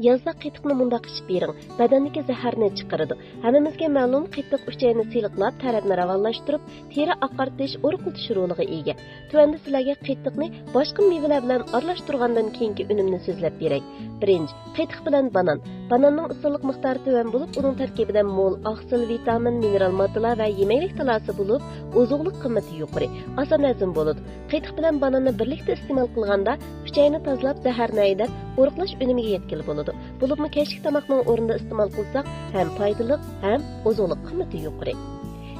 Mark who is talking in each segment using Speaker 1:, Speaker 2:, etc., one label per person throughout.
Speaker 1: Yazda qetiqni mundaq ichib bering, badandagi zaharni chiqaradi. Hammamizga ma'lum, qetiq uchayni siyliqlab, taratni ravonlashtirib, teri oqartish, o'rqitish roliga ega. Tuvanda sizlarga qetiqni boshqa mevalar bilan aralashtirgandan keyingi unumni so'zlab beray. Birinchi, qetiq bilan banan. Bananning issiqlik miqdori tuvan bo'lib, uning tarkibida mol oqsil, vitamin, mineral moddalar va yemaklik talasi bo'lib, ozuqlik qimmati yuqori, oson hazm bo'ladi. Qetiq bilan bananni birlikda iste'mol qilganda, uchayni tozalab, zaharni haydab, o'rqlash unimiga yetkili bo'ladi. Bo'libmi kechki tomoqning o'rnida iste'mol qilsak, ham foydali, ham ozuqlik qimmati yuqori.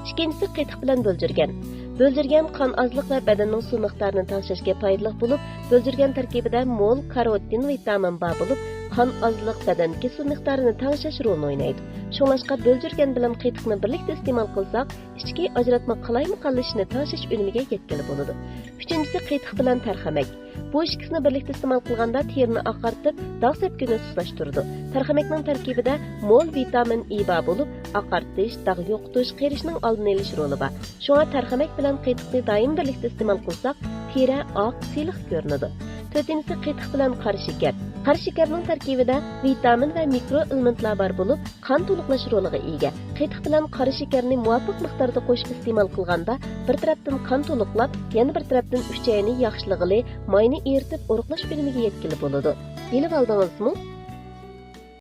Speaker 1: Ikkinchisi, qetiq bilan bo'ljirgan. Bo'ljirgan qon ozliq va badanning suv miqdorini tengshashga foydali bo'lib, bo'ljirgan tarkibida mol karotin vitamin bor bo'lib, qon ozliq badandagi suv miqdorini tengshash rolini o'ynaydi. Shunlashqa bo'ljirgan bilan qetiqni birlikda iste'mol qilsak, ichki ajratma qalaymi-qalishini tengshash unimiga yetkili bo'ladi. Uchinchisi, qetiq bilan tarxamak. Bu ikkisini birlikda iste'mol qilganda terini oqartib, dog' sepkini sustlashtiradi. Tarxamakning tarkibida mol vitamin E bor bo'lib, oqartish, dog' yo'qotish, qirishning oldini olish roli bor. Shunga tarxamak bilan qetiqni doim birlikda iste'mol qilsak, teri oq, siliq ko'rinadi. To'rtinchisi, qetiq bilan qora shakar. Qora shakarning tarkibida vitamin va mikroelementlar bor bo'lib, qon to'liqlash roliga ega. Qetiq bilan qora shakarni muvofiq miqdorda qo'shib iste'mol qilganda, bir tarafdan qon to'liqlab, yana bir tarafdan uchayni yaxshilig'ili, mayni eritib, o'riqlash unimiga yetkili bo'ladi. Bilib oldingizmi?